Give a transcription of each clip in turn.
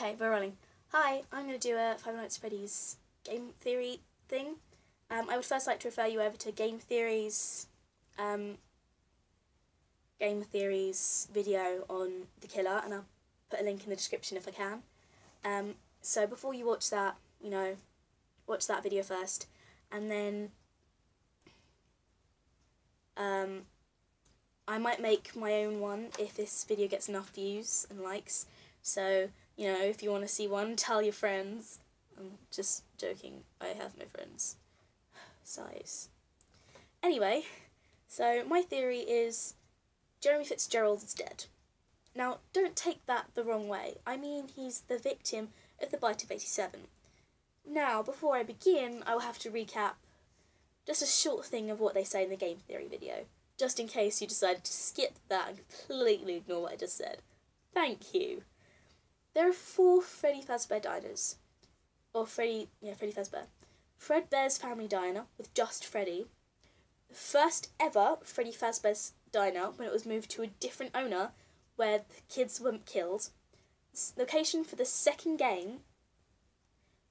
Okay, we're rolling. Hi, I'm going to do a Five Nights at Freddy's game theory thing. I would first like to refer you over to Game Theory's video on the killer, and I'll put a link in the description if I can. So before you watch that, watch that video first, and then I might make my own one if this video gets enough views and likes. So, if you want to see one, tell your friends. I'm just joking, I have no friends. Sighs. Anyway, so my theory is Jeremy Fitzgerald is dead. Now, don't take that the wrong way. I mean, he's the victim of the bite of 87. Now, before I begin, I will have to recap just a short thing of what they say in the game theory video, just in case you decided to skip that and completely ignore what I just said. Thank you. There are 4 Freddy Fazbear diners. Or Freddy Fazbear. Fredbear's Family Diner, with just Freddy. The first ever Freddy Fazbear's Diner, when it was moved to a different owner, where the kids weren't killed. Location for the second game,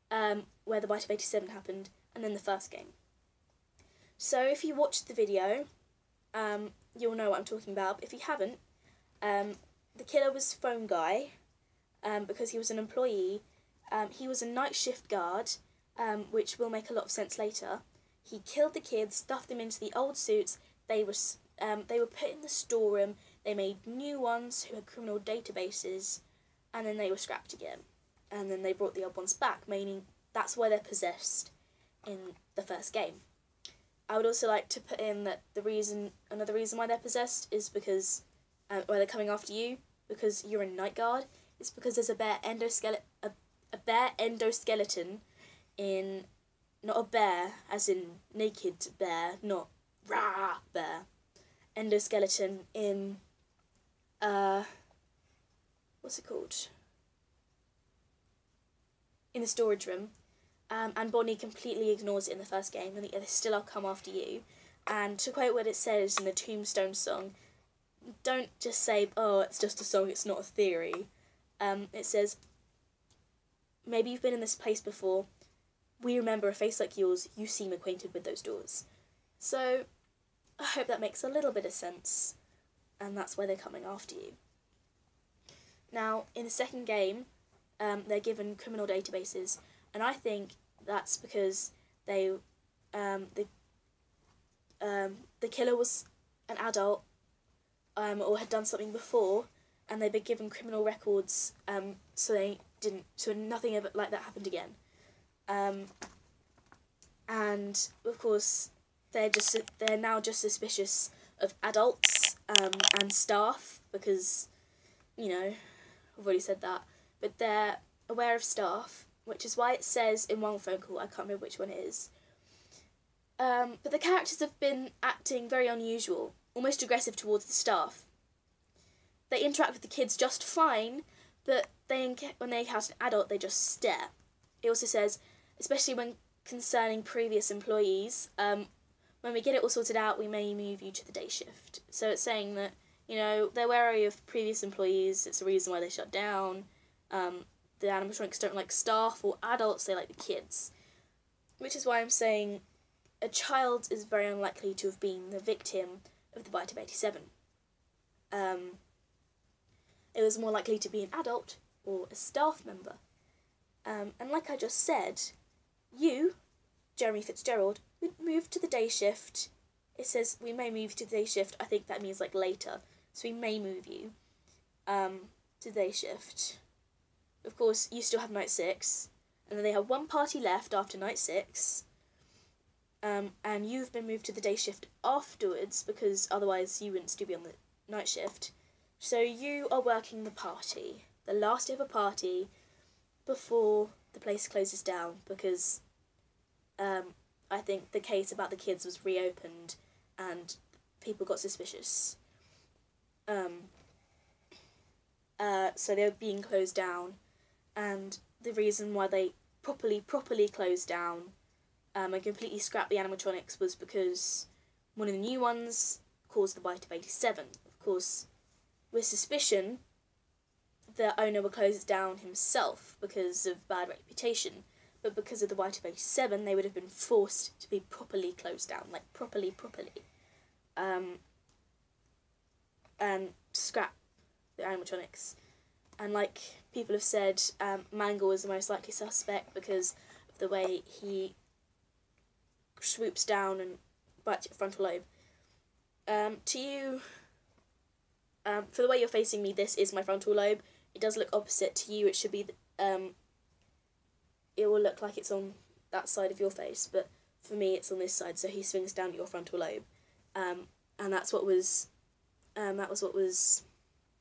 where the bite of 87 happened, and then the first game. So if you watched the video, you'll know what I'm talking about. But if you haven't, the killer was Phone Guy, because he was an employee. He was a night shift guard, which will make a lot of sense later. He killed the kids, stuffed them into the old suits. They were put in the storeroom. They made new ones who had criminal databases, and then they were scrapped again. And then they brought the old ones back, meaning that's why they're possessed in the first game. I would also like to put in that another reason why they're possessed is because, why they're coming after you, because you're a night guard. It's because there's a bare endoskeleton in, not a bear as in naked bear, not rah bear, endoskeleton in, what's it called? In the storage room. And Bonnie completely ignores it in the first game, and they still come after you. And to quote what it says in the Tombstone song, don't just say, oh, it's just a song, it's not a theory. It says, maybe you've been in this place before. We remember a face like yours. You seem acquainted with those doors. So, I hope that makes a little bit of sense. And that's why they're coming after you. Now, in the second game, they're given criminal databases. And I think that's because the killer was an adult, or had done something before, and they've been given criminal records, so nothing of it like that happened again. And of course, they're now just suspicious of adults and staff because, I've already said that, but they're aware of staff, which is why it says in one phone call, I can't remember which one it is. But the characters have been acting very unusual, almost aggressive towards the staff. They interact with the kids just fine, but when they encounter an adult, they just stare. It also says, especially when concerning previous employees, when we get it all sorted out, we may move you to the day shift. So it's saying that, they're wary of previous employees, it's the reason why they shut down. The animatronics don't like staff or adults, they like the kids. Which is why I'm saying a child is very unlikely to have been the victim of the bite of 87. It was more likely to be an adult or a staff member. And like I just said, you, Jeremy Fitzgerald, would move to the day shift. It says we may move to the day shift. I think that means like later. So we may move you to the day shift. Of course, you still have night 6, and then they have one party left after night 6, and you've been moved to the day shift afterwards, because otherwise you wouldn't still be on the night shift. So you are working the party, the last ever party, before the place closes down, because I think the case about the kids was reopened, and people got suspicious. So they were being closed down. And the reason why they properly closed down and completely scrapped the animatronics was because one of the new ones caused the bite of 87. Of course, with suspicion, the owner would close it down himself because of bad reputation. But because of the White of 87, they would have been forced to be properly closed down, like properly. And scrap the animatronics. And like people have said, Mangle was the most likely suspect because of the way he swoops down and bites your frontal lobe. To you, for the way you're facing me, this is my frontal lobe. It does look opposite to you. It should be, it will look like it's on that side of your face, but for me it's on this side, so he swings down your frontal lobe. And that's what was,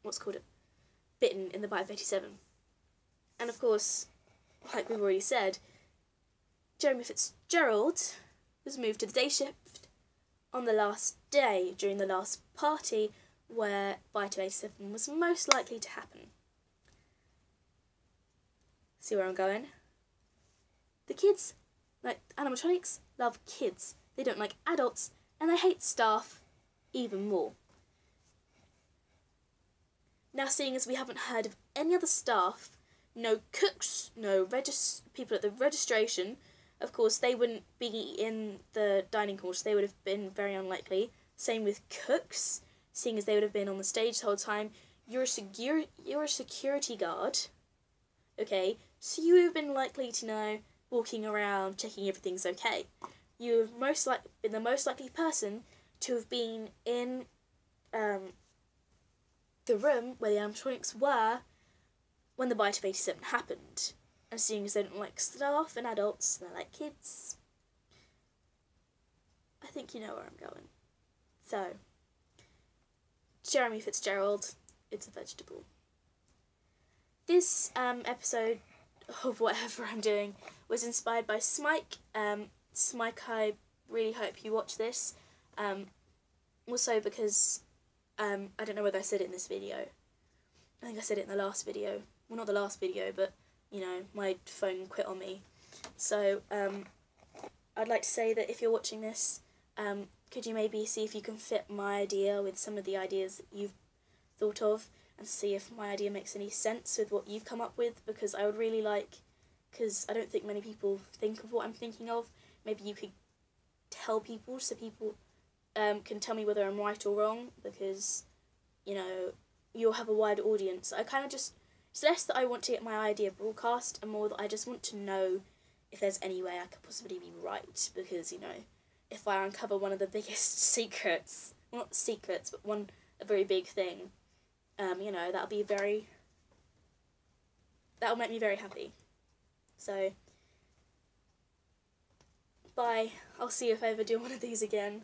what's called it, bitten in the bite of 87. And of course, like we've already said, Jeremy Fitzgerald was moved to the day shift on the last day during the last party where Bite of 87 was most likely to happen. See where I'm going? The kids, like animatronics, love kids. They don't like adults, and they hate staff even more. Now, seeing as we haven't heard of any other staff, no cooks, no people at the registration, of course they wouldn't be in the dining hall, so they would have been very unlikely. Same with cooks, seeing as they would have been on the stage the whole time. You're a security guard, okay, so you would have been likely to know, walking around, checking everything's okay. You have been the most likely person to have been in the room where the animatronics were when the Bite of 87 happened. And seeing as they don't like staff and adults, and they like kids, I think you know where I'm going. So, Jeremy Fitzgerald, it's a vegetable. This episode of whatever I'm doing was inspired by Smike. Smike, I really hope you watch this. Also because, I don't know whether I said it in this video. I think I said it in the last video. Well, not the last video, but, you know, my phone quit on me. So, I'd like to say that if you're watching this, could you maybe see if you can fit my idea with some of the ideas that you've thought of, and see if my idea makes any sense with what you've come up with, because I would really like, because I don't think many people think of what I'm thinking of, maybe you could tell people, so people can tell me whether I'm right or wrong, because, you know, you'll have a wider audience. I kind of just, it's less that I want to get my idea broadcast, and more that I just want to know if there's any way I could possibly be right, because, you know, if I uncover one of the biggest secrets, well, not secrets, but a very big thing, you know, that'll make me very happy. So, bye. I'll see you if I ever do one of these again.